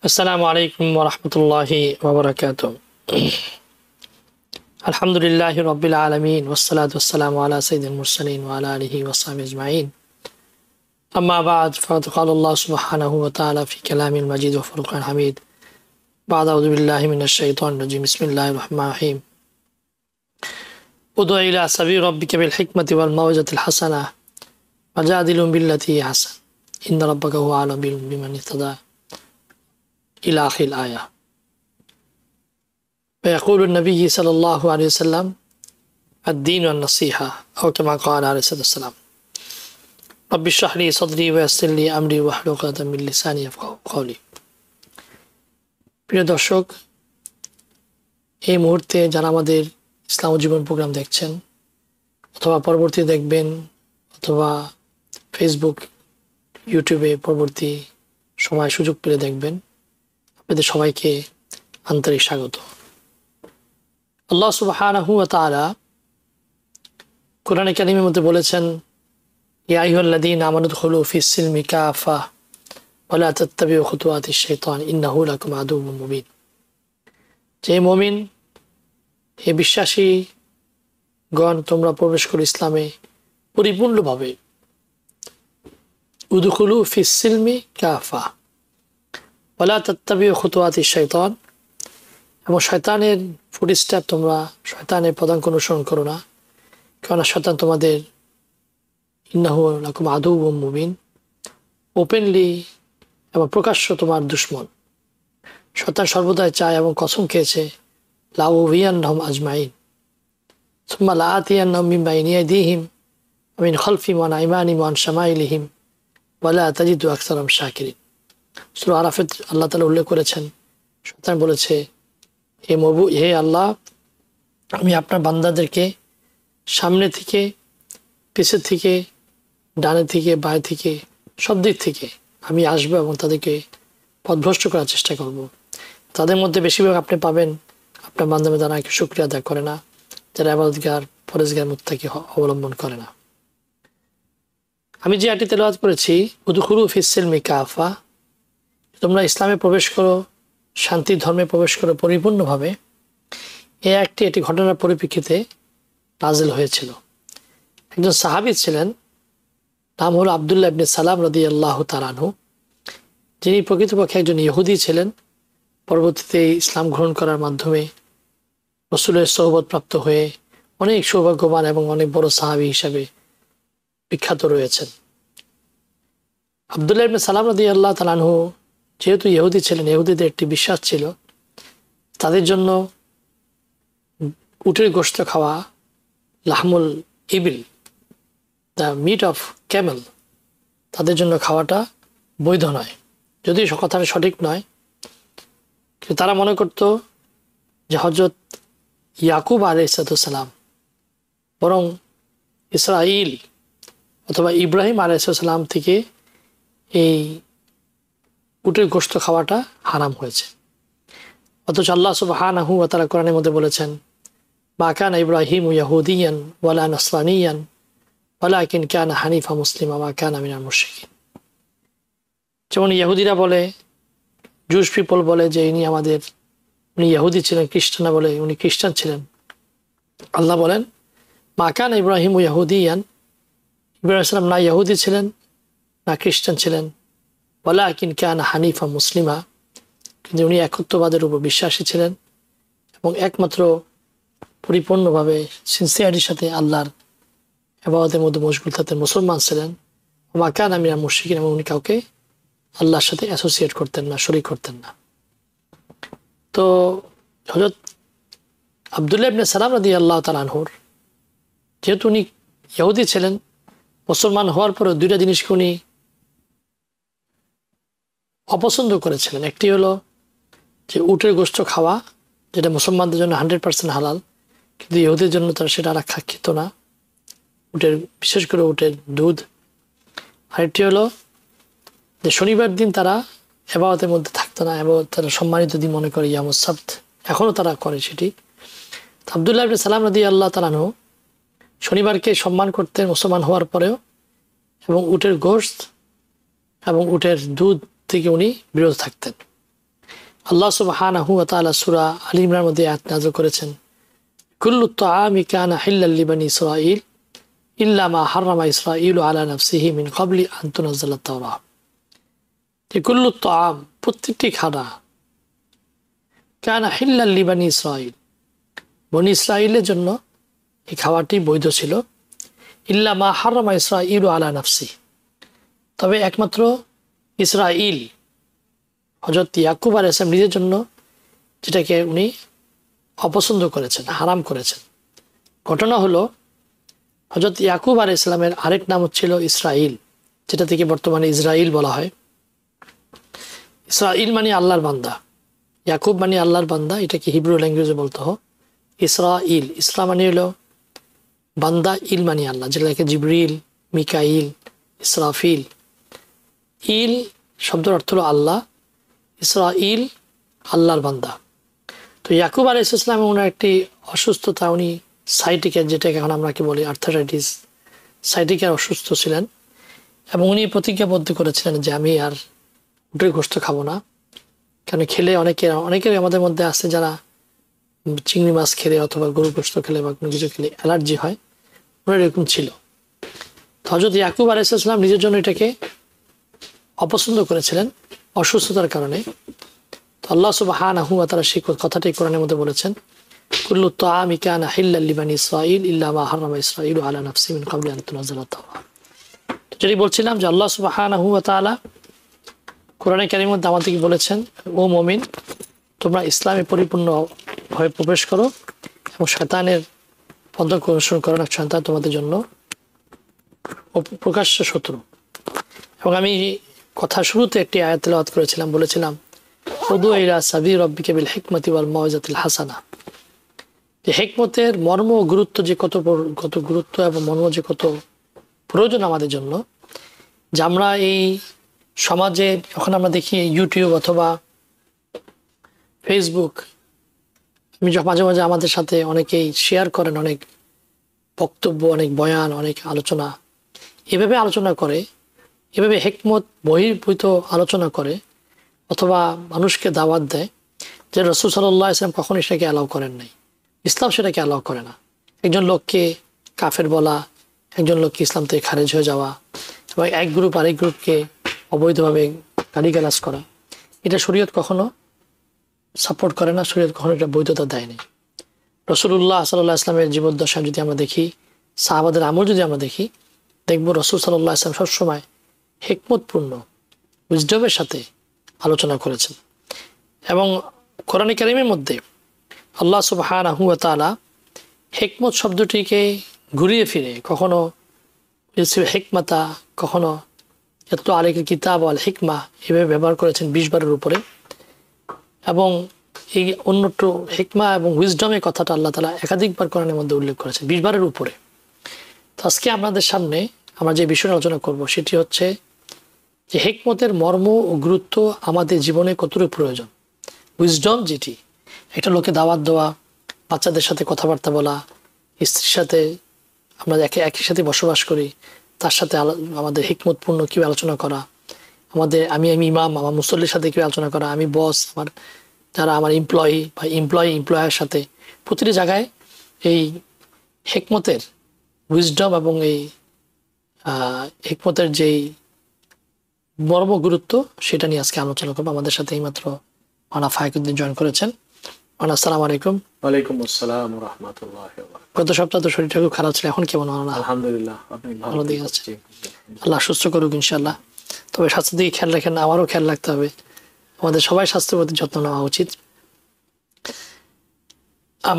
আসসালামু আলাইকুম ওয়া রাহমাতুল্লাহি ওয়া বারাকাতুহু। আলহামদুলিল্লাহি রাব্বিল আলামিন ওয়াসসালাতু ওয়াসসালামু আলা সাইয়্যিদিল মুরসালিন ওয়া আলা আলিহি ওয়া সাহবিহি আজমাইন। আম্মা বা'দ, ফাকাদ ক্বালা আল্লাহু সুবহানাহু ওয়া তাআলা ফি কালামিল মাজিদ ওয়া ফুরকানিল হামিদ। বা'দ আউযু বিল্লাহি মিনাশ শাইতানির রাজীম। বিসমিল্লাহির রাহমানির রাহিম। উদউ ইলা সাবিলি রাব্বিকা বিল হিকমাতি ওয়াল মাউইজাতিল হাসানাহ ওয়াজাদিলহুম বিল্লাতী হিয়া আহসান ইন্না রাব্বাকা হুয়া আ'লামু বিমান ইহতাদা ইলা আখিরিল আয়াহ। ويقول النبي صلى الله عليه وسلم الدين والنصيحة أو كما قال عليه الصلاة والسلام رب اشرح لي صدري ويسر لي أمري واحلل عقدة من لساني يفقهوا قولي। প্রিয় দর্শক, এই মুহূর্তে যারা আমাদের ইসলাম ও জীবন প্রোগ্রাম দেখছেন অথবা পরবর্তী দেখবেন অথবা ফেসবুক ইউটিউবে পরবর্তী সময় সুযোগ পেলে দেখবেন, আপনাদের সবাইকে আন্তরিক স্বাগত। আল্লাহ সুবহানাহু ওয়া তাআলা কোরআনে কারীমের মধ্যে বলেছেন, ইয়া আইয়ুহাল্লাযীনা আমানু উদখুলু ফিস সিলমি কাফা ওয়া লা তাত্তাবিউ খুতুওয়াতিশ শাইতান ইন্নাহু লাকুম আদুউম মুবিন। যে মুমিন, হে বিশ্বাসী গণ, তোমরা প্রবেশ করো ইসলামে পরিপূর্ণভাবে। উদখুলু ফিস সিলমি কাফা ওয়া লা তাত্তাবিউ খুতুওয়াতিশ শাইতান, এবং শয়তানের ফুটস্টেপ তোমরা শয়তানের পদাঙ্ক অনুসরণ করো না, কেননা শয়তান তোমাদের ইন্নাহু লাকুম আদুউম মুবিন, ওপেনলি এবং প্রকাশ্য তোমার দুশমন। শয়তান সর্বদাই চায় এবং কসম খেয়েছে, লা উগওয়িয়ান্নাহুম আজমাইন সুম্মা লাআতিয়ান্নাহুম মিন বাইনি আইদিহিম ওয়া মিন খালফিহিম ওয়া আন আইমানিহিম ওয়া আন শামাইলিহিম ওয়া লা তাজিদু আকসারাহুম শাকিরিন। সূরা আরাফে আল্লাহ তাআলা উল্লেখ করেছেন, শয়তান বলেছে, হে আল্লাহ, আমি আপনার বান্দাদেরকে সামনে থেকে, পিছের থেকে, ডানে থেকে, বাঁয়ে থেকে, সব দিক থেকে আমি আসবো এবং তাদেরকে পথভ্রষ্ট করার চেষ্টা করব। তাদের মধ্যে বেশিরভাগ আপনি পাবেন আপনার বান্দাদের দ্বারা শুকরিয়া আদায় করে না, যারা ইবাদতগার পরেজগার মুত্তাকি অবলম্বন করে না। আমি যে আয়াতটি তেলাওয়াত করেছি, উদখুলু ফিস সিলমি কাফা, তোমরা ইসলামে প্রবেশ করো, শান্তির ধর্মে প্রবেশ করো পরিপূর্ণভাবে, এটি ঘটনার পরিপ্রেক্ষিতে নাজিল হয়েছিল। একজন সাহাবী ছিলেন, নাম হলো আব্দুল্লাহ ইবনে সালাম রাদিয়াল্লাহু তাআলা আনহু, যিনি প্রকৃতপক্ষে একজন ইহুদি ছিলেন। পরবর্তীতে ইসলাম গ্রহণ করার মাধ্যমে রাসূলের সোহবত প্রাপ্ত হয়ে অনেক সৌভাগ্যবান এবং অনেক বড় সাহাবী হিসাবে বিখ্যাত রয়েছেন। আব্দুল্লাহ ইবনে সালাম রাদিয়াল্লাহু তাআলা আনহু যেহেতু ইহুদি ছিলেন, ইহুদিদের একটি বিশ্বাস ছিল তাদের জন্য উটের গোশত খাওয়া, লাহমুল ইবিল, দ্য মিট অফ ক্যামেল, তাদের জন্য খাওয়াটা বৈধ নয়। যদিও কথাটা সঠিক নয়, কিন্তু তারা মনে করত যে হযরত ইয়াকুব আলাইহিস সালাম বরং ইসরাইল অথবা ইব্রাহিম আলাইহিস সালাম থেকে এই উটের গোশত খাওয়াটা হারাম হয়েছে। অথচ আল্লাহ সুবহানাহু ওয়া তাআলা কোরআনের মধ্যে বলেছেন, মা কানা ইব্রাহিমু ইয়াহুদিয়ান ওয়ালা নাসরানিয়ান ওয়ালাকিন কানা হানিফা মুসলিমা ওয়া কানা মিনাল মুশরিকিন। যেমন ইহুদিরা বলে, জুস পিপল বলে যে উনি ইহুদি ছিলেন, খ্রিস্টানরা বলে উনি খ্রিস্টান ছিলেন। আল্লাহ বলেন, মা কানা ইব্রাহিমু ইয়াহুদিয়ান, ইব্রাহিম আলাইহিস সালাম না ইহুদি ছিলেন না খ্রিস্টান ছিলেন, ওয়ালাকিন কানা হানিফা মুসলিমা, কিন্তু উনি একত্ববাদের উপর বিশ্বাসী ছিলেন এবং একমাত্র পরিপূর্ণভাবে সিনসিয়ারিটির সাথে আল্লাহর ইবাদতের মধ্যে মশগুল থাকতেন, মুসলমান ছিলেন। ওয়া কানা মিনাল মুশরিকিন, এবং উনি কাউকে আল্লাহর সাথে অ্যাসোসিয়েট করতেন না, শরীক করতেন না। তো হযরত আব্দুল্লাহ ইবনে সালাম রাদিয়াল্লাহু তাআলা আনহুর যেহেতু উনি ইহুদি ছিলেন, মুসলমান হওয়ার পরে দুইটা জিনিসকে উনি অপছন্দ করেছিলেন। একটি হলো যে উটের গোশত খাওয়া, যেটা মুসলমানদের জন্য 100% হালাল, কিন্তু ইহুদির জন্য তারা সেটা আরাক্ষা খেত না, বিশেষ করে উটের দুধ। আরেকটি হলো যে শনিবার দিন তারা ইবাদতের মধ্যে থাকতো না, এবং তারা সম্মানিত দিন মনে করে, ইয়ামুস সাবত, এখনও তারা করে সেটি। আব্দুল্লাহ ইবনে সালাম রাদিয়াল্লাহু তাআলা আনহু শনিবারকে সম্মান করতেন মুসলমান হওয়ার পরেও, এবং উটের গোশত এবং উটের দুধ থেকে উনি বিরত থাকতেন। আল্লাহ সুবহানাহু ওয়া তাআলা সূরা আলী ইমরানের মধ্যে আয়াত নাযিল করেছেন, কুল্লু তাআমি কানা হিল্লাল লিবানি ইসরাঈল ইল্লা মা হাররামা ইসরাঈলু আলা নাফসিহি মিন ক্বাবলি আন তুনাজ্জালাত তাওরাহ। কুল্লু তাআম, প্রত্যেকটি খানা, কানা হিল্লাল লিবানি ইসরাঈল, বনি ইসরাঈলের জন্য এই খাবারটি বৈধ ছিল, ইল্লা মা হাররামা ইসরাঈলু আলা নাফসিহি, তবে একমাত্র ইসরাঈল হযরত ইয়াকুব আলাইহিস সালাম নিজের জন্য যেটাকে উনি অপছন্দ করেছেন, হারাম করেছেন। ঘটনা হলো হযরত ইয়াকুব আলাইহিস সালামের আরেক নাম ছিল ইসরাঈল, যেটা থেকে বর্তমানে ইসরাইল বলা হয়। ইসরাঈল মানে আল্লাহর বান্দা, ইয়াকুব মানে আল্লাহর বান্দা, এটাকে হিব্রু ল্যাঙ্গুয়েজে বলতে হয় ইসরাঈল। ইসরা মানে হলো বান্দা, ইল মানে আল্লাহ, যেটাকে জিবরিল, মিকাইল, ইসরাফিল। ইল শব্দের অর্থ হলো আল্লাহ, ইসরাঈল আল্লাহর বান্দা। তো ইয়াকুব আলাইহিস সালাম ওনার একটি অসুস্থতা, উনি সাইটিকা, যেটাকে এখন আমরা কি বলি আর্থারাইটিস, সাইটিকার অসুস্থ ছিলেন এবং উনি প্রতিজ্ঞাবদ্ধ করেছিলেন যে আমি আর উটের গোশত খাবো না। কারণ খেলে অনেকের আমাদের মধ্যে আছে যারা চিংড়ি মাছ খেলে অথবা গরুর গোশত খেলে বা কোনো কিছু খেলে অ্যালার্জি হয়, ওনার এরকম ছিল। তো হযরত ইয়াকুব আলাইহিস সালাম নিজের জন্য এটাকে অপছন্দ করেছিলেন অসুস্থতার কারণে। তো আল্লাহ সুবহানাহু ওয়া তাআলা সেই কথাটি কোরআনের মধ্যে বলেছেন, কুল্লু তাআমি কানা হিল্লাল লিবানি ইসরাঈল ইল্লা মা হাররামা ইসরাঈলু আলা নাফসিহি মিন ক্বাবলি আন তুনাজ্জালাত তাওরাহ। যেটি বলছিলাম যে আল্লাহ সুবহানাহু ওয়া তাআলা কোরআনে কারীমের মধ্যে আমাদেরকে বলেছেন, ও মুমিন, তোমরা ইসলামে পরিপূর্ণভাবে প্রবেশ করো এবং শয়তানের পন্থা অনুসরণ করো না, শয়তান তোমাদের জন্য প্রকাশ্য শত্রু। এবং আমি কথা শুরুতে একটি আয়াত তেলাওয়াত করেছিলাম, বলেছিলাম উদু ইলা সাবিলি রাব্বিকা বিল হিকমাতি ওয়াল মাউইজাতিল হাসানা। যে হিকমতের মর্ম ও গুরুত্ব যে কত গুরুত্ব এবং মর্ম যে কত প্রয়োজন আমাদের জন্য, যে আমরা এই সমাজে যখন আমরা দেখি ইউটিউব অথবা ফেসবুক, আমি মাঝে মাঝে আমাদের সাথে অনেকেই শেয়ার করেন অনেক বক্তব্য, অনেক বয়ান, অনেক আলোচনা, এভাবে আলোচনা করে, এভাবে হিকমত বহির্ভূত আলোচনা করে অথবা মানুষকে দাওয়াত দেয় যে রাসূল সাল্লাল্লাহু আলাইহি ওয়াসাল্লাম কখনো সেটাকে অ্যালাউ করেন নাই, ইসলাম সেটাকে অ্যালাউ করে না। একজন লোককে কাফের বলা, একজন লোককে ইসলাম থেকে খারেজ হয়ে যাওয়া এবং এক গ্রুপ আরেক গ্রুপকে অবৈধভাবে গালিগালাজ করা, এটা শরীয়ত কখনো সাপোর্ট করে না, শরীয়ত কখনো এটা বৈধতা দেয়নি। রাসূলুল্লাহ সাল্লাল্লাহু আলাইহি ওয়াসাল্লামের জীবদ্দশায় যদি আমরা দেখি, সাহাবাদের আমল যদি আমরা দেখি, দেখব রাসূল সাল্লাল্লাহু আলাইহি ওয়াসাল্লাম সবসময় হিকমতপূর্ণ উইজডমের সাথে আলোচনা করেছেন। এবং কোরআনে কারীমের মধ্যে আল্লাহ সুবহানাহু ওয়া তাআলা হিকমত শব্দটিকে ঘুরিয়ে ফিরে কখনো হিকমাতা, কখনো ইয়াতলু আলাইকা কিতাব ওয়াল হিকমা এভাবে ব্যবহার করেছেন 20 বারের উপরে। এবং এই অন্যত্র হিকমা এবং উইজডমের কথাটা আল্লাহ তাআলা একাধিকবার কোরআনের মধ্যে উল্লেখ করেছেন, 20 বারের উপরে। তো আজকে আপনাদের সামনে আমরা যে বিষয় আলোচনা করব সেটি হচ্ছে যে হিকমতের মর্ম ও গুরুত্ব আমাদের জীবনে কতটুকু প্রয়োজন। উইজডম যেটি, একটা লোকে দাওয়াত দেওয়া, বাচ্চাদের সাথে কথাবার্তা বলা, স্ত্রীর সাথে আমরা একই সাথে বসবাস করি, তার সাথে আমাদের হিকমতপূর্ণ কীভাবে আলোচনা করা, আমি ইমাম, আমার মুসল্লির সাথে কীভাবে আলোচনা করা, আমি বস, যারা আমার এমপ্লয়ি বা এমপ্লয়ারের সাথে, প্রতিটি জায়গায় এই হিকমতের উইজডম এবং এই হিকমতের যেই মর্ম গুরুত্ব সেটা নিয়ে আজকে আলোচনা করবো। আমাদের সাথে এইমাত্র মাওলানা ফায়কুদ্দিন জয়েন করেছেন। মাওলানা আসসালামু আলাইকুম। ওয়ালাইকুম আসসালাম ওয়া রাহমাতুল্লাহি ওয়া বারাকাতুহু। গত সপ্তাহে তো শরীরটা খুব খারাপ ছিল, এখন কেমন মাওলানা? আলহামদুলিল্লাহ, আপনি ভালো দিকে আছে, আল্লাহ সুস্থ করুক ইনশাআল্লাহ। তবে স্বাস্থ্যের দিকে খেয়াল রাখেন, আমারও খেয়াল রাখতে হবে, আমাদের সবাই স্বাস্থ্যের প্রতি যত্ন নেওয়া উচিত।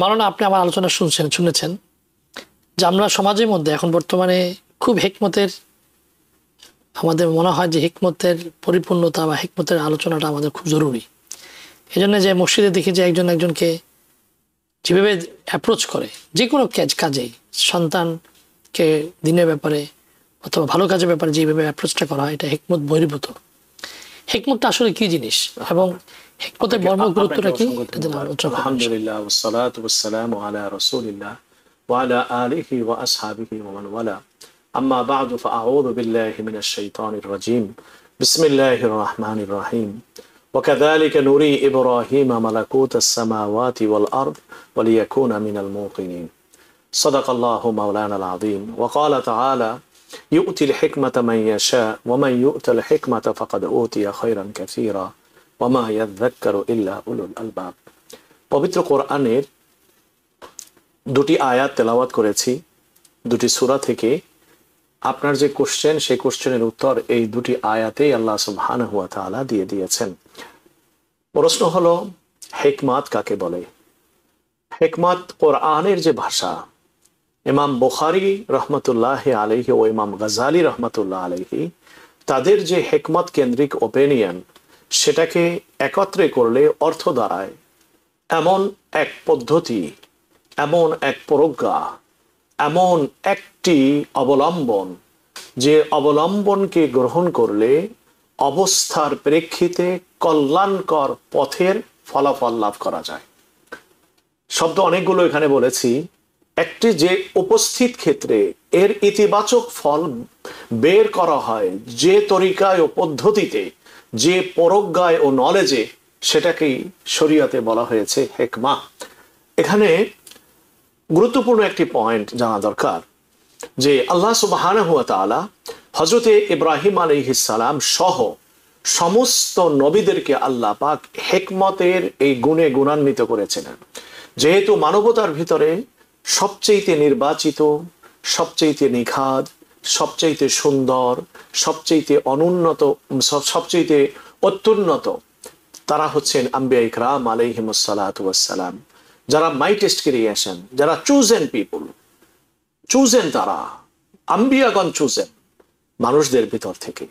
মাওলানা, আপনি আমার আলোচনা শুনেছেন যে আমরা সমাজের মধ্যে এখন বর্তমানে খুব হিকমতের, আমাদের মনে হয় যে হিকমতের পরিপূর্ণতা বা হিকমতের আলোচনাটা আমাদের খুব জরুরি। এই জন্য যে মসজিদে দেখি যে একজনকে যেভাবে অ্যাপ্রোচ করে যে কোনো কাজেই, সন্তানকে দিনের ব্যাপারে অথবা ভালো কাজের ব্যাপারে যেভাবে অ্যাপ্রোচটা করা হয়, এটা হিকমত বহির্ভূত। হিকমতটা আসলে কি জিনিস এবং হিকমতের মর্ম গুরুত্বটা কি? আলহামদুলিল্লাহ, ওয়াসসালাতু ওয়াসসালামু আলা রাসূলিল্লাহ ওয়া আলা আলিহি ওয়া আসহাবিহি ওয়া মান ওয়ালা, আম্মা বা'দু, ফাআউযু বিল্লাহি মিনাশ শাইতানির রাজীম, বিসমিল্লাহির রাহমানির রাহিম, وكذلك نري إبراهيم ملكوت السماوات والأرض وليكون من الموقنين صدق الله مولانا العظيم وقال تعالى يؤتي الحكمة من يشاء ومن يؤت الحكمة فقد أوتي خيرا كثيرا وما يذكر إلا أولو الألباب পবিত্র কোরআনের দুটি আয়াত তেলাওয়াত করেছি দুটি সূরা থেকে। আপনার যে কোশ্চেন সেই কোশ্চেনের উত্তর এই দুটি আয়াতেই আল্লাহ সুবহানাহু ওয়া তাআলা দিয়ে দিয়েছেন। প্রশ্ন হলো হিকমত কাকে বলে? হিকমত কোরআনের যে ভাষা, ইমাম বুখারী রহমতুল্লাহ আলাইহি ও ইমাম গাজালি রহমতুল্লাহ আলাইহি তাদের যে হিকমত কেন্দ্রিক ওপিনিয়ন, সেটাকে একত্রে করলে অর্থ দাঁড়ায় এমন এক পদ্ধতি, এমন এক প্রজ্ঞা, এমন একটি অবলম্বন, যে অবলম্বনকে গ্রহণ করলে অবস্থার প্রেক্ষিতে কল্যাণকর পথের ফলাফল লাভ করা যায়। শব্দ অনেকগুলো এখানে বলেছি। একটি যে উপস্থিত ক্ষেত্রে এর ইতিবাচক ফল বের করা হয় যে তরিকায় ও পদ্ধতিতে, যে প্রজ্ঞায় ও নলেজে, সেটাকেই শরীয়তে বলা হয়েছে হিকমা। এখানে গুরুত্বপূর্ণ একটি পয়েন্ট জানা দরকার যে আল্লাহ সুবহানাহু ওয়া তাআলা হযরতে ইব্রাহিম আলাইহিস সালাম সহ সমস্ত নবীদেরকে আল্লাহ পাক হিকমতের এই গুণে গুণান্বিত করেছিলেন। যেহেতু মানবতার ভিতরে সবচেয়ে নির্বাচিত, সবচেয়ে নিখাদ, সবচেয়ে সুন্দর, সবচেয়ে অনুন্নত, সবচেয়ে অত্যুন্নত তারা হচ্ছেন আম্বিয়া ইকরাম আলাইহিমুস সালাতু ওয়াস সালাম, যারা মাইটেস্ট ক্রিয়েশন, যারা চুজেন পিপল, চুজেন, তারা আম্বিয়াগণ চুজেন মানুষদের ভিতর থেকে।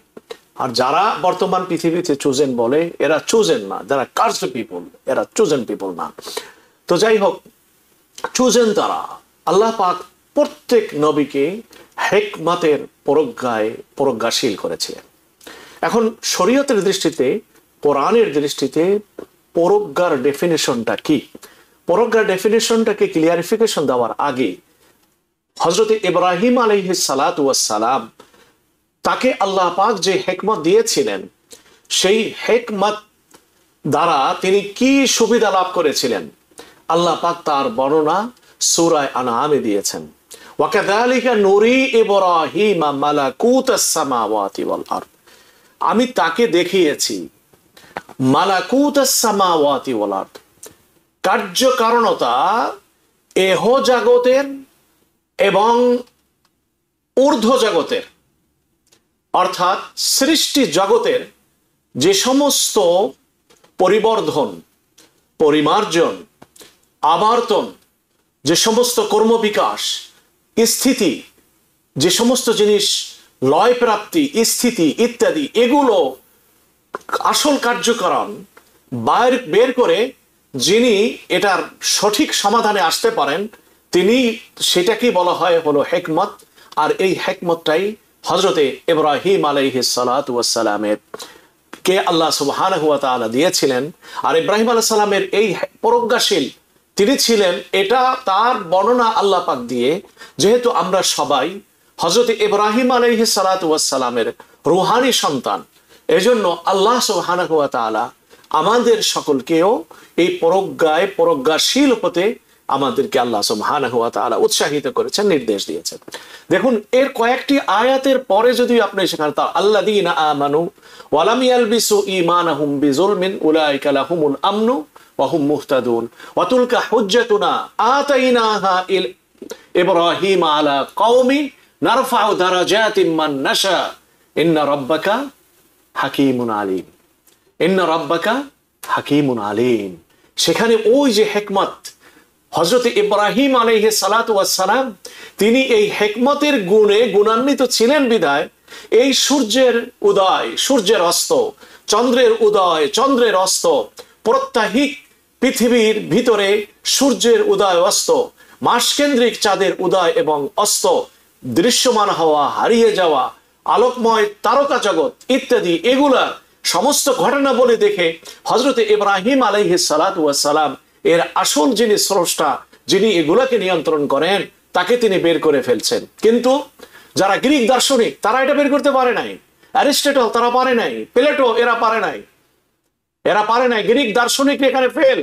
আর যারা বর্তমান পৃথিবীতে চুজেন বলে, এরা চুজেন না, যারা কার্সড পিপল, এরা চুজেন পিপল না। তো যাই হোক, চুজেন তারা। আল্লাহ পাক প্রত্যেক নবীকে হিকমতের প্রজ্ঞাশীল করেছিলেন। এখন শরীয়তের দৃষ্টিতে, কোরআনের দৃষ্টিতে প্রজ্ঞার ডেফিনেশনটা কি? প্রজ্ঞার ডেফিনেশনটাকে ক্লিয়ারিফিকেশন দেওয়ার আগে হযরত ইব্রাহিম আলাইহিস সালাতু ওয়াস সালাম তাকে আল্লাহ পাক যে হিকমত দিয়েছিলেন, সেই হিকমত দ্বারা তিনি কি সুবিধা লাভ করেছিলেন, আল্লাহ পাক তার বর্ণনা সূরা আনআমে দিয়েছেন। ওয়াকাযালিকা নুরি ইব্রাহিম মালাকুতাস সামাওয়াতি ওয়াল আরদ, আমি তাকে দেখিয়েছি মালাকুতাস সামাওয়াতি ওয়াল আরদ, কার্যকারণতা এহ জগতের এবং ঊর্ধ্ব জগতের, অর্থাৎ সৃষ্টি জগতের যে সমস্ত পরিবর্ধন, পরিমার্জন, আবর্তন, যে সমস্ত কর্মবিকাশ, স্থিতি, যে সমস্ত জিনিস লয় প্রাপ্তি, স্থিতি ইত্যাদি, এগুলো আসল কার্যকারণ বের করে যিনি এটার সঠিক সমাধানে আসতে পারেন, তিনি, সেটাকেই বলা হয় হলো হিকমত। আর এই হিকমতটাই হযরতে ইব্রাহিম আলাইহিস সালাতু ওয়াস সালামের কে আল্লাহ সুবহানাহু ওয়া তাআলা দিয়েছিলেন। আর ইব্রাহিম আলাইহিস সালামের এই প্রজ্ঞাশীল তিনি ছিলেন, এটা তার বর্ণনা আল্লাহ পাক দিয়ে, যেহেতু আমরা সবাই হযরতে ইব্রাহিম আলাইহিস সালাতু ওয়াস সালামের রূহানি সন্তান, এজন্য আল্লাহ সুবহানাহু ওয়া তাআলা আমাদের সকলকেও এই প্রজ্ঞাশীল হতে আমাদেরকে আল্লাহ সুবহানাহু ওয়া তাআলা উৎসাহিত করেছেন, নির্দেশ দিয়েছেন। দেখুন, এর কয়েকটি আয়াতের পরে যদি আপনি সেখানে আল্লাযীনা আমানু ওয়া লাম ইয়ালবিসু ঈমানাহুম বিযুলমিন উলাইকা লাহুমুল আমনু ওয়া হুম মুহতাদুন ওয়া তুলকা হুজ্জাতুনা আতাইনাহা ইব্রাহিম আলা কওমি নারফাউ দারাজাতিম মান নাশা ইন্না রাব্বাকা হাকীমুন আলীম, ইন্না রাব্বাকা হাকীমুন আলীম। সেখানে ওই যে হিকমত, হযরত ইব্রাহিম আলাইহিস সালাতু ওয়াস সালাম তিনি এই হিকমতের গুণে গুণান্বিত ছিলেন বিধায় এই সূর্যের উদয়, সূর্যের অস্ত, চন্দ্রের উদয়, চন্দ্রের অস্ত, প্রত্যাহিক পৃথিবীর ভিতরে সূর্যের উদয় অস্ত, মাসকেন্দ্রিক চাঁদের উদয় এবং অস্ত, দৃশ্যমান হওয়া, হারিয়ে যাওয়া, আলোকময় তারকা জগৎ ইত্যাদি, এগুলা সমস্ত ঘটনা বলে দেখে হযরত ইব্রাহিম আলাইহিস সালাতু ওয়াস সালাম এর আসল যিনি স্রষ্টা, যিনি এগুলাকে নিয়ন্ত্রণ করেন, তাকে তিনি বের করে ফেলছেন। কিন্তু যারা গ্রিক দার্শনিক, তারা এটা বের করতে পারে নাই। অ্যারিস্টটল তারা পারে নাই, প্লেটো এরা পারে নাই। এরা পারে নাই, গ্রিক দার্শনিক এখানে ফেল,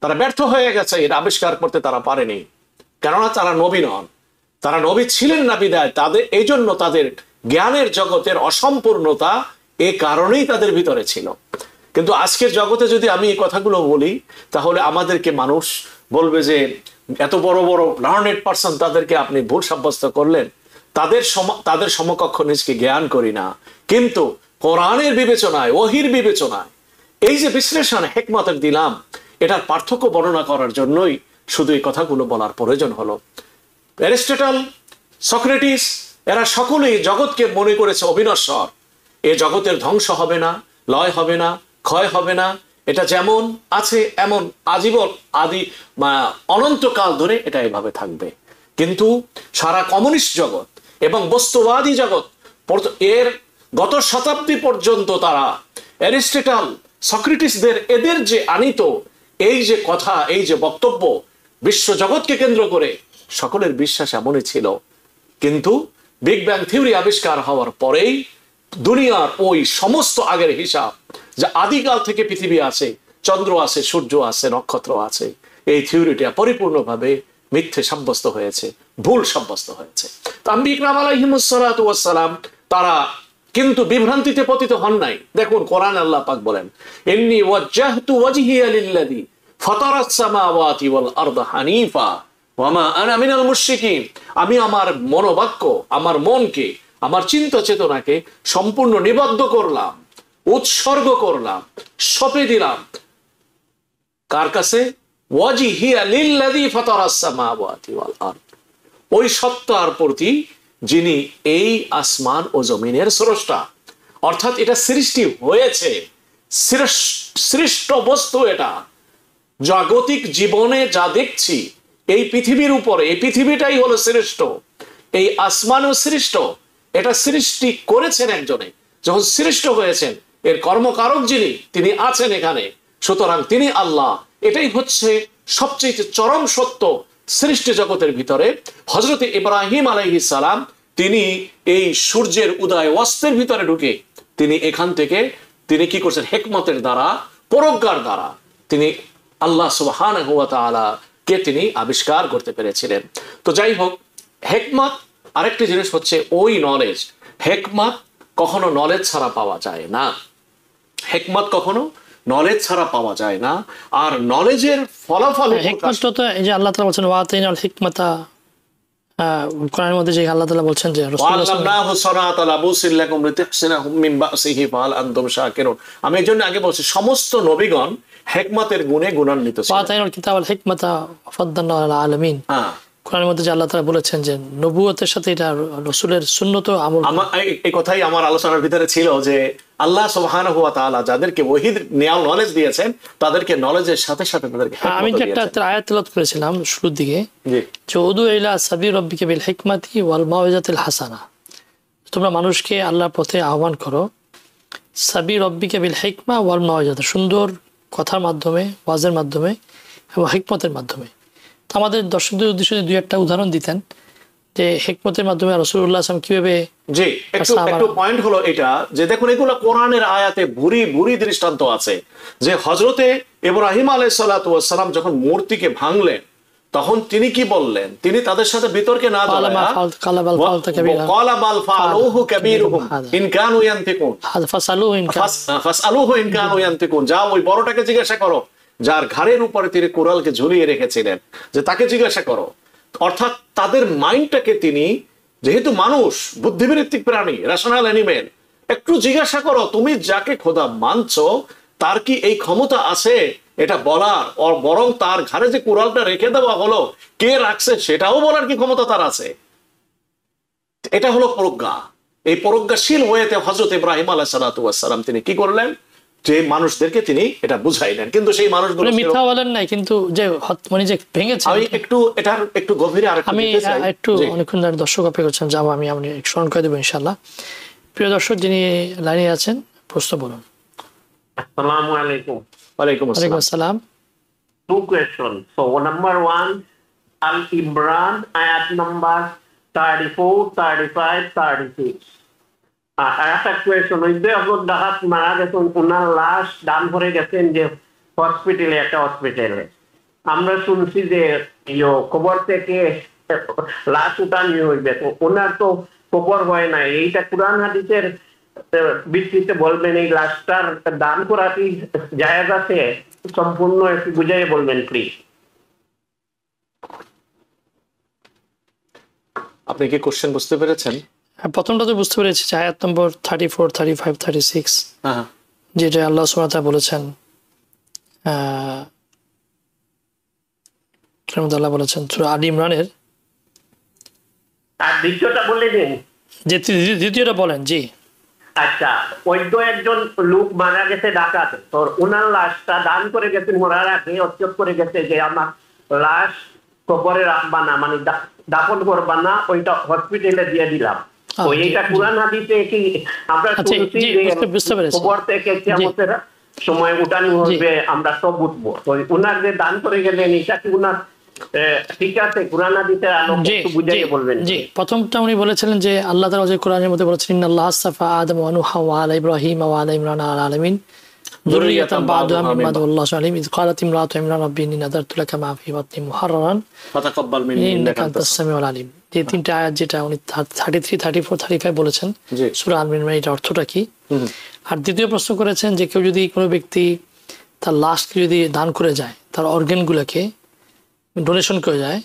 তারা ব্যর্থ হয়ে গেছে, এটা আবিষ্কার করতে তারা পারেনি, কেননা তারা নবী নন, তারা নবী ছিলেন না বিদায় তাদের এই জন্য তাদের জ্ঞানের জগতের অসম্পূর্ণতা এ কারণেই তাদের ভিতরে ছিল। কিন্তু আজকের জগতে যদি আমি এই কথাগুলো বলি তাহলে আমাদেরকে মানুষ বলবে যে এত বড় বড় লার্নেড পারসন, তাদেরকে আপনি ভুল সাব্যস্ত করলেন, তাদের সমকক্ষ নিজকে জ্ঞান করি না। কিন্তু কোরআনের বিবেচনায়, ওহির বিবেচনায় এই যে বিশ্লেষণ হিকমতের দিলাম, এটার পার্থক্য বর্ণনা করার জন্যই শুধু এই কথাগুলো বলার প্রয়োজন হলো। অ্যারিস্টটল, সক্রেটিস এরা সকলেই জগৎকে মনে করেছে অবিনশ্বর, এ জগতের ধ্বংস হবে না, লয় হবে না, ক্ষয় হবে না, এটা যেমন আছে এমন আজীবন অনন্তকাল ধরে এটা এভাবে থাকবে। কিন্তু সারা কমিউনিস্ট জগৎ এবং বস্তুবাদী জগৎ এর গত শতাব্দী পর্যন্ত তারা অ্যারিস্টটল, সক্রেটিসদের এদের যে আনিত এই যে কথা, এই যে বক্তব্য বিশ্ব জগৎকে কেন্দ্র করে সকলের বিশ্বাস এমনই ছিল। কিন্তু বিগ ব্যাং থিওরি আবিষ্কার হওয়ার পরেই দুনিয়ার ওই সমস্ত আগের হিসাব, যা আদিকাল থেকে পৃথিবী আছে, চন্দ্র আছে, সূর্য আছে, নক্ষত্র আছে, এই থিওরিটা পরিপূর্ণভাবে মিথ্যে সাব্যস্ত হয়েছে, ভুল সাব্যস্ত হয়েছে। আম্বিয়া ইকরাম আলাইহিমুস সালাতু ওয়াস সালাম তারা কিন্তু বিভ্রান্তিতে পতিত হন নাই। দেখুন কোরআন আল্লাহ পাক বলেন, ইন্নী ওয়াজ্জাহতু ওয়াজহিয়া লিল্লাযী ফাতারাস সামাওয়াতি ওয়াল আরদা হানিফা ওয়া মা আনা মিনাল মুশরিকিন। আমি আমার মনোবাক্য, আমার মনকে, আমার চিন্তা চেতনাকে সম্পূর্ণ নিবদ্ধ করলাম, উৎসর্গ করলাম, সঁপে দিলাম কার কাছে? ওয়াজহিয়া লিল্লাযী ফাতারাস সামাওয়াতি ওয়াল আরদ, ওই সত্তার প্রতি যিনি এই আসমান ও জমিনের স্রষ্টা। অর্থাৎ এটা সৃষ্টি হয়েছে, সৃষ্ট বস্তু, এটা জাগতিক জীবনে যা দেখছি এই পৃথিবীর উপরে, এই পৃথিবীটাই হলো শ্রেষ্ঠ, এই আসমানও সৃষ্ট, এটা সৃষ্টি করেছেন একজনে। যখন সৃষ্ট হয়েছেন এর কর্মকারক যিনি, তিনি আছেন এখানে, সুতরাং তিনি আল্লাহ। এটাই হচ্ছে সবচেয়ে চরম সত্য সৃষ্টি জগতের ভিতরে। হযরত ইব্রাহিম আলাইহিস সালাম তিনি এই সূর্যের উদয় অস্তের ভিতরে ঢুকে তিনি এখান থেকে তিনি কি করছেন? হিকমতের দ্বারা, প্রজ্ঞার দ্বারা তিনি আল্লাহ সুবহানাহু ওয়া তাআলা কে তিনি আবিষ্কার করতে পেরেছিলেন। তো যাই হোক, হিকমত আরেকটি জিনিস হচ্ছে ওই নলেজ। হিকমত কখনো নলেজ ছাড়া পাওয়া যায় না, হিকমত কখনো নলেজ ছাড়া পাওয়া যায় না। আর নলেজের ফলাফল হিকমত তো এই যে আল্লাহ তাআলা বলছেন ওয়াতাইনাল হিকমাতা, কোরআনের মধ্যে যে আল্লাহ তাআলা বলছেন যে ওয়াল্লামনাহু সানাতা লাবুসিল লাকুম লিতাহসিনাহুম মিন বাসিহি ফাহাল আনতুম শাকিরুন। আমি এই জন্য আগে বলছি সমস্ত নবীগণ হিকমতের গুণে গুণান্বিত ছিলেন। ওয়াতাইনাল কিতাবাল হিকমাতা ফাদ্দালনা আলা আলামিন, কোরআনের মধ্যে যে আল্লাহ তাআলা বলেছেন যে নবুয়তের সাথে এটা রাসূলের সুন্নত আমল। এই কথাই আমার আলোচনার ভিতরে ছিল যে আল্লাহ সুবহানাহু ওয়া তাআলা যাদেরকে ওহীর নলেজ দিয়েছেন তাদেরকে নলেজের সাথে সাথে তাদেরকে আমি যে একটা আয়াত তেলাওয়াত করেছিলাম শুরুর দিকে, যে উদু ইলা সাবিল রাব্বিকা বিল হিকমাতি ওয়াল মাউইজাতিল হাসানা, তোমরা মানুষকে আল্লাহর পথে আহ্বান করো সাবিল রাব্বিকা বিল হিকমা ওয়াল মাউইজাতি, সুন্দর কথার মাধ্যমে, ওয়াজের মাধ্যমে এবং হিকমতের মাধ্যমে। তো আমাদের দর্শকদের উদ্দেশ্যে দুই একটা উদাহরণ দিতেন যে হিকমতের মাধ্যমে রাসূলুল্লাহ সাল্লাল্লাহু আলাইহি ওয়াসাল্লাম কিভাবে। জি, একটু পয়েন্ট হলো এটা যে দেখুন এগুলো কোরআনের আয়াতে ভুরি ভুরি দৃষ্টান্ত আছে যে হযরতে ইব্রাহিম আলাইহিস সালাতু ওয়াস সালাম যখন মূর্তিকে ভাঙলেন তখন তিনি কি বললেন? তিনি তাদের সাথে বিতর্কে না জড়ায়া ক্বালা বাল ফাআলুহু কাবীরুহুম ইন কানু ইয়ানতিকুন ফাসআলুহু ইন কানু ইয়ানতিকুন, যাও ওই বড়টাকে জিজ্ঞাসা করো যার ঘাড়ের উপরে তিনি কুড়ালকে ঝুলিয়ে রেখেছিলেন, যে তাকে জিজ্ঞাসা করো। অর্থাৎ তাদের মাইন্ডটাকে তিনি, যেহেতু মানুষ বুদ্ধিবৃত্তিক প্রাণী, রেশনাল অ্যানিমেল, একটু জিজ্ঞাসা করো তুমি যাকে খোদা মানছো তার কি এই ক্ষমতা আছে এটা বলার, বরং তার ঘাড়ে যে কুড়ালটা রেখে দেওয়া হলো কে রাখছে সেটাও বলার কি ক্ষমতা তার আছে? এটা হলো প্রজ্ঞা। এই প্রজ্ঞাশীল ওয়েতে হযরত ইব্রাহিম আলাইহিস সালাতু ওয়াস সালাম তিনি কি করলেন? যে মানুষদেরকে তিনি এটা বুঝাইলেন, কিন্তু সেই মানুষগুলো মিথ্যা বলেন নাই, কিন্তু যে মানে যে ভেঙেছে। আমি একটু গভীরে আমি একটু অনেকক্ষণ ধরে দর্শক অপেক্ষা করছেন, যাবো আমি স্মরণ করে দেবো ইনশাআল্লাহ। প্রিয় দর্শক যিনি লাইনে আছেন প্রশ্ন বলুন। আসসালামু আলাইকুম। ওয়ালাইকুম আসসালাম। Two questions. So number one, Al Imran ayat number 34, 35, 36. আর একটা কোয়েশন, ওই যে হজরত ডাকাত মারা গেছেন, ওনার লাশ দান করে গেছেন যে হসপিটালে, একটা হসপিটালে আমরা শুনছি যে কবর থেকে লাশ উঠানি হইবে, তো ওনার তো কবর হয় না, এইটা কোরআন হাদিসের ভিত্তিতে বলবেন এই লাশটার দান করা কি জায়েজ আছে? সম্পূর্ণ একটু বুঝাই বলবেন প্লিজ। আপনি কি কোশ্চেন বুঝতে পেরেছেন? প্রথমটা তো বুঝতে পেরেছি, আয়াত নম্বর 34, 35, 36, হ্যাঁ, যেটা আল্লাহ সুবহানাহু ওয়া তাআলা বলেছেন, আল্লাহ বলেছেন সূরা আলী ইমরানের, আর দ্বিতীয়টা বলে দিন। যে দ্বিতীয়টা বলেন। জি, আচ্ছা, বৈধ একজন লোক মারা গেছে ডাকাতে, তো ওনার লাশটা দান করে গেছেন, মরার আগে অভিযোগ করে গেছে যে আমার লাশ কবরে রাখবা না, মানে দাফন করবা না, ওইটা হসপিটালে দিয়ে দিলাম। তো এইটা কোরআন হাদিসে কি আমরা শুনছি যে কবর থেকে কিয়ামতের সময় উঠানি হবে, আমরা সব উঠবো, তো ওনার যে দান করে গেলেন এটা কি ওনার ঠিক আছে? কোরআন হাদিসের আলোকে একটু বুঝিয়ে বলবেন। জি, প্রথমটা উনি বলেছিলেন যে আল্লাহ তাআলা যে কোরআনের মধ্যে বলেছেন, ইন্নাল্লাহ আস্তাফা আদম ওয়া নূহা ওয়া আলা ইব্রাহিম ওয়া আলা ইমরান আলা আলামিন যুররিয়াতান বা'দুহা মিন বা'দ ওয়াল্লাহু আলিম ইয ক্বালাত ইমরাতু ইমরান রাব্বি ইন্নী নাযারতু লাকা মা ফি বাতনি মুহাররারান ফাতাকাব্বাল মিন্নি ইন্নাকা আনতাস সামিউল আলিম। এই তিনটা আয়াত যেটা উনি 33, 34, 35 বলেছেন সূরা আল ইমরান, এটা অর্থটা কি? আর দ্বিতীয় প্রশ্ন করেছেন যে কেউ যদি কোনো ব্যক্তি তার লাশকে যদি দান করে যায়, তার অর্গানগুলোকে ডোনেশন করে যায়,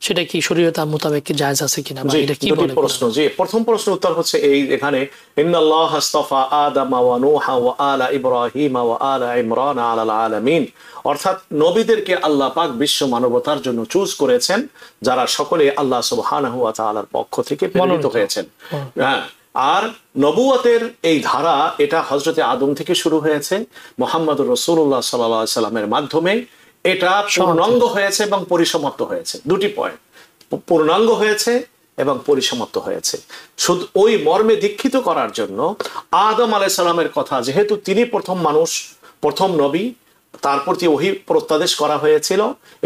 সেটা কি শরীয়ত মোতাবেক কি জায়েজ আছে কিনা, বা এটা কি বলে? প্রশ্ন, জি, প্রথম প্রশ্নের উত্তর হচ্ছে এই, এখানে ইন্নাল্লাহ আস্তাফা আদম ওয়া নূহা ওয়া আলা ইব্রাহিম ওয়া আলা ইমরান আলাল আলামিন, অর্থাৎ নবীদেরকে আল্লাহ পাক বিশ্ব মানবতার জন্য চুজ করেছেন, যারা সকলে আল্লাহ সুবহানাহু ওয়া তাআলার পক্ষ থেকে প্রেরিত হয়েছেন। হ্যাঁ, আর নবুয়তের এই ধারা এটা হযরতে আদম থেকে শুরু হয়েছে, মুহাম্মদুর রাসূলুল্লাহ সাল্লাল্লাহু আলাইহি সাল্লামের মাধ্যমে এটা পূর্ণাঙ্গ হয়েছে এবং পরিসমাপ্ত হয়েছে। দুটি পয়েন্ট, পূর্ণাঙ্গ হয়েছে এবং পরিসমাপ্ত হয়েছে। শুধু ওই মর্মে দীক্ষিত করার জন্য আদম আলাইহিস সালামের কথা, যেহেতু তিনি প্রথম মানুষ, প্রথম নবী, তার প্রতি ওহী প্রত্যাদেশ করা হয়েছিল।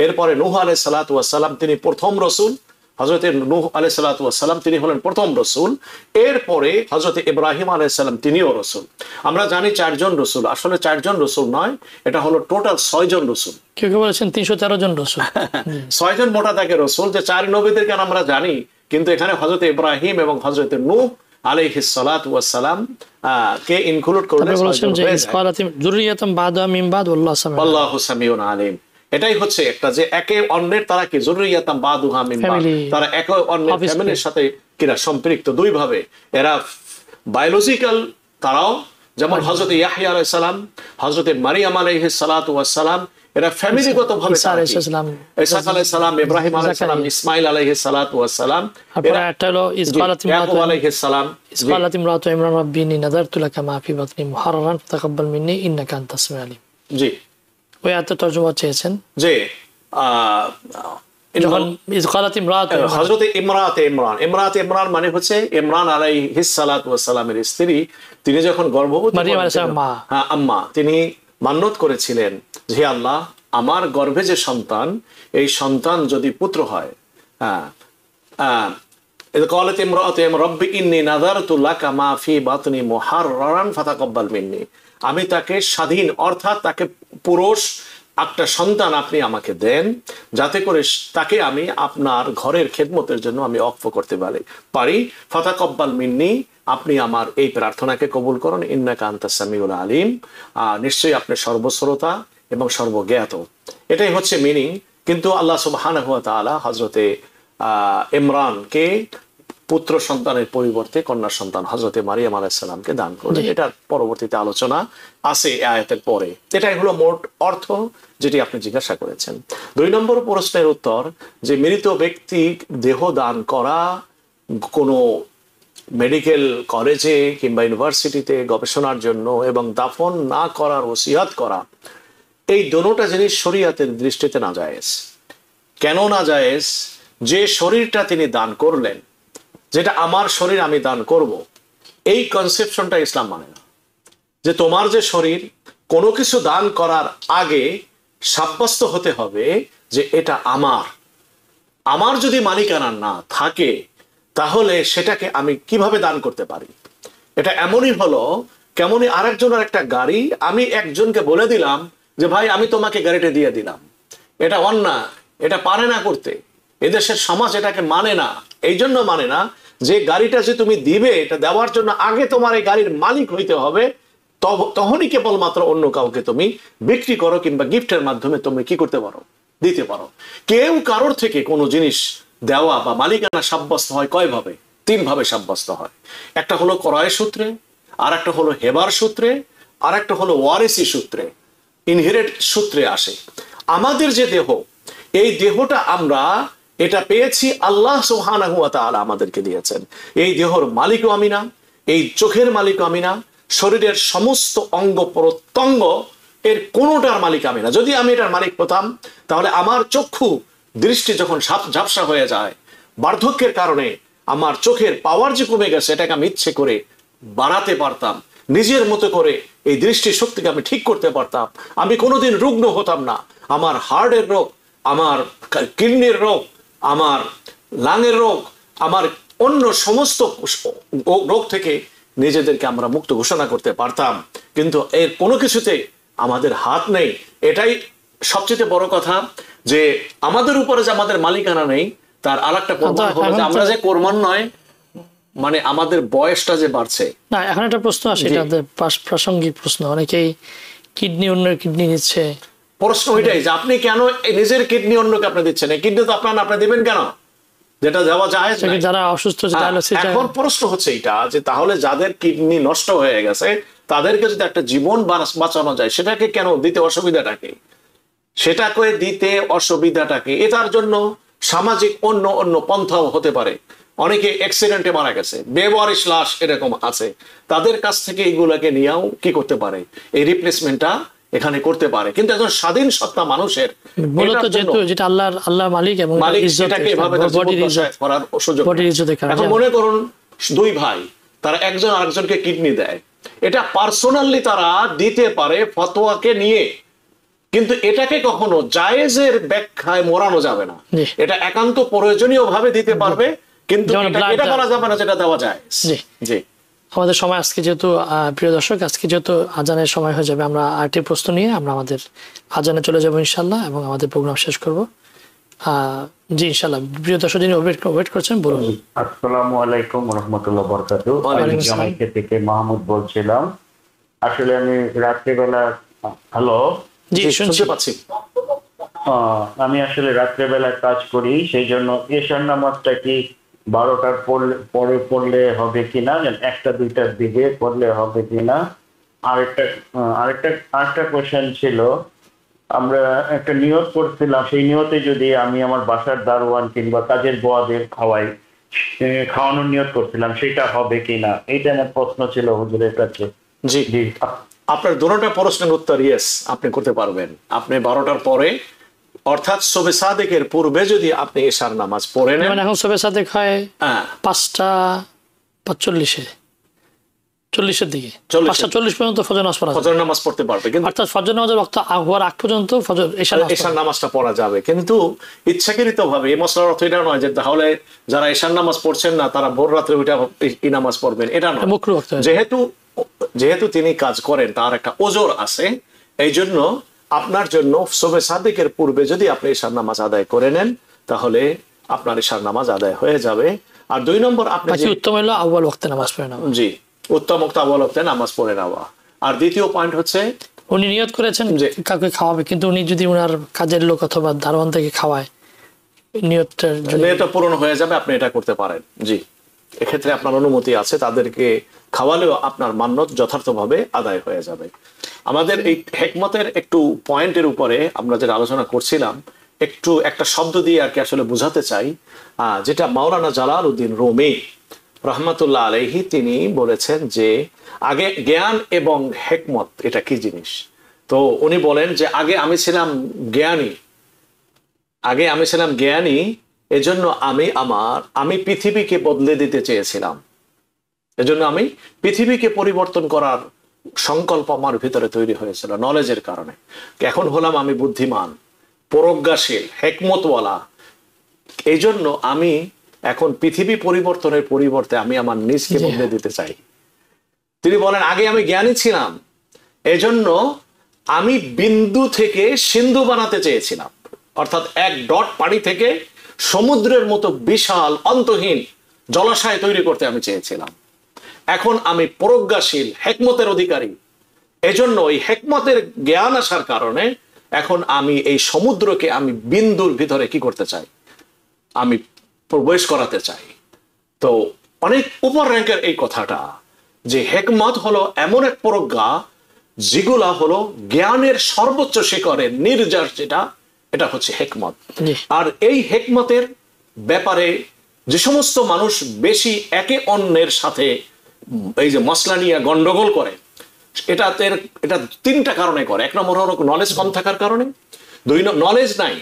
এরপরে নূহ আলাইহিস সালাতু ওয়াস সালাম, তিনি প্রথম রাসূল, হযরতে নূহ আলাইহিস সালাতু ওয়াস সালাম তিনি হলেন প্রথম রাসূল। এরপরে হযরতে ইব্রাহিম আলাইহিস সালাম, তিনিও রাসূল। আমরা জানি 4 জন রাসূল, আসলে 4 জন রাসূল নয়, এটা হলো টোটাল 6 জন রাসূল। কেউ কেউ বলেছেন 313 জন রাসূল। 6 জন মোটা থাকে রাসূল, যে 4 নবীদেরকে আমরা জানি, কিন্তু এখানে হযরতে ইব্রাহিম এবং হযরতে নূহ আলাইহিস সালাতু ওয়াস সালাম কে ইনক্লুড করলে বলেছেন যে ইসকালাতিম যুররিয়াতাম বা'দা মিন বা'দ ওয়াল্লাহু সামিউন আলিম। এটাই হচ্ছে একটা, যে একে অন্যের তারা কি যুররিয়াতাম বা'দুহা মিন বা'দ, তারা একে অন্যের ফ্যামিলির সাথে কিরা সম্পৃক্ত, দুই ভাবে এরা বায়োলজিক্যাল, তারাও যেমন হযরতে ইয়াহইয়া আলাইহিস সালাম, হযরতে মারিয়াম আলাইহিস সালাতু ওয়াস সালাম, এরা ফ্যামিলিগত ভাবে ঈসা আলাইহিস সালাম, ইব্রাহিম আলাইহিস সালাম, ইসমাঈল আলাইহিস সালাতু ওয়াস সালাম, এরা একটা হলো ইয়াকুব আলাইহিস সালাম, ইসকালাত ইমরাতু ইমরান রাব্বি ইন্নী নাযারতু লাকা মা ফি বাতনি মুহাররারান ফাতাকাব্বাল মিন্নি ইন্নাকা আনতাস সামিউল আলিম। জি, ওই আয়াতের তরজমা চেয়েছেন যে যখন ইসকালাত ইমরাতু, হযরতে ইমরাতে ইমরান মানে হচ্ছে ইমরান আলাইহিস সালাতু ওয়াস সালামের স্ত্রী, তিনি যখন গর্ভবতী, মারিয়াম আলাইহিস সালাম মা, হ্যাঁ আম্মা, তিনি মান্যত করেছিলেন যে আল্লাহ, আমার গর্ভে যে সন্তান, এই সন্তান যদি পুত্র হয়, ক্বালাত ইমরাতু রাব্বি ইন্নী নাযারতু লাকা মা ফি বাতনি মুহাররারান ফাতাকাব্বাল মিন্নি, আমি তাকে স্বাধীন, অর্থাৎ তাকে পুরুষ একটা সন্তান আপনি আমাকে দেন, যাতে করে তাকে আমি আপনার ঘরের খেদমতের জন্য আমি অক্ষ করতে পারি। ফাতাকাব্বাল মিন্নি, আপনি আমার এই প্রার্থনাকে কবুল করুন, ইন্নাকা আনতাস সামিউল আলিম, নিশ্চয়ই আপনি সর্বশ্রোতা এবং সর্বজ্ঞাত। এটাই হচ্ছে মিনিং। কিন্তু আল্লাহ সুবহানাহু ওয়া তাআলা হযরতে ইমরানকে পুত্র সন্তানের পরিবর্তে কন্যা সন্তান হযরতে মারিয়াম আলাইহিস সালামকে দান করলেন। এটার পরবর্তীতে আলোচনা আছে আয়াতের পরে। এটাই হলো মোট অর্থ, যেটি আপনি জিজ্ঞাসা করেছেন। 2 নম্বর প্রশ্নের উত্তর, যে মৃত ব্যক্তি দেহ দান করা কোনো মেডিকেল কলেজে কিংবা ইউনিভার্সিটিতে গবেষণার জন্য এবং দাফন না করার ওসিয়াত করা, এই দোনোটা জিনিস শরীয়তের দৃষ্টিতে নাজায়েজ। কেন নাজায়েজ? যে শরীরটা তিনি দান করলেন, যেটা আমার শরীর আমি দান করব, এই কনসেপশনটা ইসলাম মানে না। যে তোমার যে শরীর, কোনো কিছু দান করার আগে সাব্যস্ত হতে হবে যে এটা আমার যদি মালিকানা না থাকে, তাহলে সেটাকে আমি কিভাবে দান করতে পারি? এটা এমনই হলো কেমনই আরেকজনের একটা গাড়ি আমি একজনকে বলে দিলাম যে ভাই আমি তোমাকে গাড়িটা দিয়ে দিলাম, এটা অন্যায়, এটা পারে না করতে। এদেশের সমাজ এটাকে মানে না। এই জন্য মানে না যে গাড়িটা যে তুমি দিবে, এটা দেওয়ার জন্য আগে তোমার এই গাড়ির মালিক হইতে হবে, তখনই কেবলমাত্র অন্য কাউকে তুমি বিক্রি করো কিংবা গিফটের মাধ্যমে তুমি কি করতে পারো, দিতে পারো। কেউ কারোর থেকে কোনো জিনিস দেওয়া বা মালিকানা সাব্যস্ত হয় কয়ভাবে? 3 ভাবে সাব্যস্ত হয়। একটা হলো ক্রয় সূত্রে, আর একটা হলো হেবার সূত্রে, আর একটা হলো ওয়ারিসি সূত্রে, ইনহেরিট সূত্রে আসে। আমাদের যে দেহ, এই দেহটা আমরা এটা পেয়েছি আল্লাহ সুবহানাহু ওয়া তাআলা আমাদেরকে দিয়েছেন। এই দেহর মালিকও আমি না, এই চোখের মালিকও আমি না, শরীরের সমস্ত অঙ্গ প্রত্যঙ্গ এর কোনোটার মালিক আমি না। যদি আমি এটার মালিক হতাম তাহলে আমার চক্ষু দৃষ্টি যখন ঝাপসা হয়ে যায়, বার্ধক্যের কারণে আমার চোখের পাওয়ার যে কমে গেছে, এটাকে আমি ইচ্ছে করে বাড়াতে পারতাম, নিজের মতো করে এই দৃষ্টি শক্তিকে আমি ঠিক করতে পারতাম। আমি কোনোদিন রুগ্ন হতাম না। আমার হার্টের রোগ, আমার কিডনির রোগ, আমার লাঙের রোগ, আমার অন্য সমস্ত রোগ থেকে নিজেদেরকে আমরা মুক্ত ঘোষণা করতে পারতাম। কিন্তু এর কোনো কিছুতে আমাদের হাত নেই। এটাই সবচেয়ে বড় কথা, যে আমাদের উপরে যে আমাদের মালিকানা নেই, তার আরেকটা প্রমাণ হলো যে আমরা যে ক্রমান্বয়ে মানে আমাদের বয়সটা যে বাড়ছে। না, এখন একটা প্রশ্ন আসে, এটা প্রাসঙ্গিক প্রশ্ন। অনেকেই কিডনি অন্যের কিডনি নিচ্ছে। প্রশ্ন ওইটাই যে আপনি কেন নিজের কিডনি অন্যকে আপনি দিচ্ছেন? এই কিডনি তো আপনার, আপনি দিবেন কেন? যেটা দেওয়া যায় না। যারা অসুস্থ, এখন প্রশ্ন হচ্ছে এটা যে তাহলে যাদের কিডনি নষ্ট হয়ে গেছে তাদেরকে যদি একটা জীবন বাঁচানো যায়, সেটাকে কেন দিতে অসুবিধাটাকে? সেটাকে দিতে অসুবিধাটাকে? এটার জন্য সামাজিক অন্য অন্য পন্থাও হতে পারে। অনেকে অ্যাক্সিডেন্টে মারা গেছে, বেওয়ারিশ লাশ এরকম আছে, তাদের কাছ থেকে এগুলাকে নিয়েও কি করতে পারে, এই রিপ্লেসমেন্টটা এখানে করতে পারে। কিন্তু একজন স্বাধীন সত্তা মানুষের মূলত যেটা আল্লাহ মালিক এবং সেটাকে এভাবে করার সুযোগ। এখন মনে করুন 2 ভাই, তারা একজন আরেকজনকে কিডনি দেয়, এটা পার্সোনালি তারা দিতে পারে ফতোয়াকে নিয়ে, কিন্তু এটাকে কখনো জায়েজের ব্যাখ্যায় মোড়ানো যাবে না। এটা একান্ত প্রয়োজনীয় ভাবে দিতে পারবে, কিন্তু এটা করা যাবে না যেটা দেওয়া যায়। জি, আমাদের সময় আজকে যেহেতু, প্রিয় দর্শক, আজকে যেহেতু আজানের সময় হয়ে যাবে, আমরা আরেকটি প্রশ্ন নিয়ে আমরা আমাদের আজানে চলে যাবো ইনশাল্লাহ, এবং আমাদের প্রোগ্রাম শেষ করব। জি ইনশাল্লাহ। প্রিয় দর্শক যিনি ওয়েট করছেন, বলুন। আসসালামু আলাইকুম ওয়া রাহমাতুল্লাহি ওয়া বারাকাতুহু। আমি জামাইকা থেকে মাহমুদ বলছিলাম। আসলে আমি রাত্রিবেলা, হ্যালো, জি শুনতে পাচ্ছি। আমি আসলে রাত্রিবেলা কাজ করি, সেই জন্য এশার নামাজটা কি 12টার পরে পড়লে হবে কিনা, 1টা 2টার দিকে পড়লে হবে কিনা? আরেকটা কোশ্চেন ছিল, আমরা একটা নিয়ত করছিলাম, সেই নিয়তে যদি আমি আমার বাসার দারোয়ান কিংবা কাজের গোয়াদের খাওয়ানোর নিয়ত করছিলাম, সেটা হবে কিনা? এইটা আমার প্রশ্ন ছিল হুজুরের কাছে। জি, আপনার দুটোটা প্রশ্নের উত্তর ইয়েস, আপনি করতে পারবেন। আপনি 12টার পরে, অর্থাৎ শবে সাদেকের পূর্বে যদি আপনি এশার নামাজ পড়ে নেন, এখন শবে সাদেক হয় 5:45 40-এর দিকে, 5:40 পর্যন্ত ফজর নামাজ পড়তে পারবে। কিন্তু অর্থাৎ ফজর নামাজের ওয়াক্ত হওয়ার আগ পর্যন্ত এশার নামাজটা পড়া যাবে। কিন্তু ইচ্ছাকৃত ভাবে, এই মশলার অর্থ এটা নয় যে তাহলে যারা এশার নামাজ পড়ছেন না তারা ভোর রাত্রে ওইটা এই নামাজ পড়বেন, এটা নয়। যেহেতু তিনি কাজ করেন, তার একটা ওজর আছে, এই জন্য আপনার জন্য শবে সাদেকের পূর্বে যদি আপনি এশার নামাজ আদায় করে নেন, তাহলে আপনার এশার নামাজ আদায় হয়ে যাবে। আর 2 নম্বর, আপনি উত্তম হলো আউয়াল ওয়াক্তে নামাজ পড়ে নেওয়া। জি, উত্তম আউয়াল ওয়াক্তে নামাজ পড়ে নেওয়া। আর দ্বিতীয় পয়েন্ট হচ্ছে, উনি নিয়ত করেছেন কাউকে খাওয়াবে, কিন্তু উনি যদি উনার কাজের লোক অথবা দারোয়ান থেকে খাওয়ায়, নিয়তটা পূরণ হয়ে যাবে, আপনি এটা করতে পারেন। জি, এক্ষেত্রে আপনার অনুমতি আছে, তাদেরকে খাওয়ালেও আপনার মান্যত যথার্থভাবে আদায় হয়ে যাবে। আমাদের এই হিকমতের একটু পয়েন্টের উপরে আমরা যেটা আলোচনা করছিলাম, একটা শব্দ দিয়ে আর কি আসলে বোঝাতে চাই, যেটা মাওলানা জালালউদ্দিন রুমি রহমাতুল্লাহ আলাইহি তিনি বলেছেন যে আগে জ্ঞান এবং হিকমত এটা কি জিনিস। তো উনি বলেন যে আগে আমি ছিলাম জ্ঞানী, এজন্য আমি পৃথিবীকে বদলে দিতে চেয়েছিলাম, এজন্য আমি পৃথিবীকে পরিবর্তন করার সংকল্প আমার ভিতরে তৈরি হয়েছিল নলেজের কারণে। এখন হলাম আমি বুদ্ধিমান, প্রজ্ঞাশীল, হিকমতওয়ালা, এই জন্য আমি এখন পৃথিবী পরিবর্তনের পরিবর্তে আমি আমার নিজকে বদলে দিতে চাই। তিনি বলেন আগে আমি জ্ঞানী ছিলাম, এজন্য আমি বিন্দু থেকে সিন্ধু বানাতে চেয়েছিলাম, অর্থাৎ এক ডট পানি থেকে সমুদ্রের মতো বিশাল অন্তহীন জলাশয় তৈরি করতে আমি চেয়েছিলাম। এখন আমি প্রজ্ঞাশীল, হেকমতের অধিকারী, এজন্য এই হেকমতের জ্ঞান আসার কারণে এখন আমি এই সমুদ্রকে আমি বিন্দুর ভিতরে কি করতে চাই, আমি প্রবেশ করাতে চাই। তো অনেক উপর র্যাঙ্কের এই কথাটা, যে হেকমত হলো এমন এক প্রজ্ঞা যেগুলা হলো জ্ঞানের সর্বোচ্চ শিখরের নির্যাস, যেটা এটা হচ্ছে হেকমত। আর এই হেকমতের ব্যাপারে যে সমস্ত মানুষ বেশি একে অন্যের সাথে এই যে মশলা নিয়ে গন্ডগোল করে, এটা 3টা কারণে করে। 1 নম্বর হলো নলেজ কম থাকার কারণে, 2 নলেজ নাই,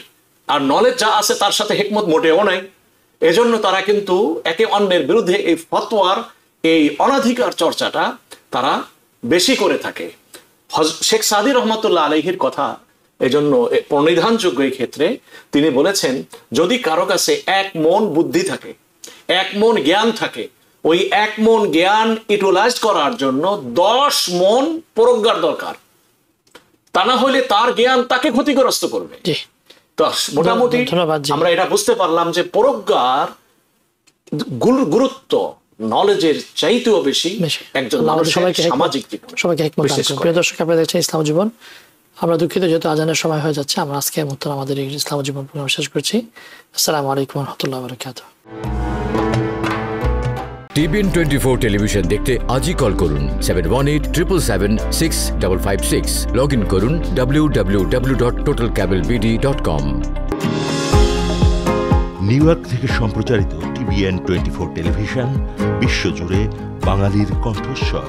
আর নলেজ যা আছে তার সাথে হেকমত মোটেও নাই। এজন্য তারা কিন্তু একে অন্যের বিরুদ্ধে এই ফতোয়ার এই অনাধিকার চর্চাটা তারা বেশি করে থাকে। শেখ সাদী রহমতুল্লাহ আলাইহির কথা এজন্য প্রণিধানযোগ্য এই ক্ষেত্রে। তিনি বলেছেন, যদি কারো কাছে 1 মন বুদ্ধি থাকে, 1 মন জ্ঞান থাকে, ওই 1 মন জ্ঞান ইউটিলাইজ করার জন্য 10 মন প্রজ্ঞার দরকার। তা না হলে তার জ্ঞান তাকে ক্ষতিগ্রস্ত করবে। তো মোটামুটি আমরা এটা বুঝতে পারলাম যে প্রজ্ঞার গুরুত্ব নলেজের চাইতেও বেশি একজন মানুষের সামাজিক জীবন। সবাইকে হিকমত দান করুন। প্রিয় দর্শক, আপনারা দেখছেন ইসলাম জীবন। আমরা দুঃখিত, যেহেতু আজানের সময় হয়ে যাচ্ছে, আমরা আজকে আমাদের এই ইসলাম জীবন প্রোগ্রাম শেষ করছি। আসসালামু আলাইকুম ওয়া রাহমাতুল্লাহি ওয়া বারাকাতুহু। TBN 24 টেলিভিশন দেখতে আজই কল করুন 7187776556। লগ ইন করুন www.totalcablebd.com। নিউ ইয়র্ক থেকে সম্প্রচারিত TBN 24 টেলিভিশন বিশ্বজুড়ে বাঙালির কণ্ঠস্বর।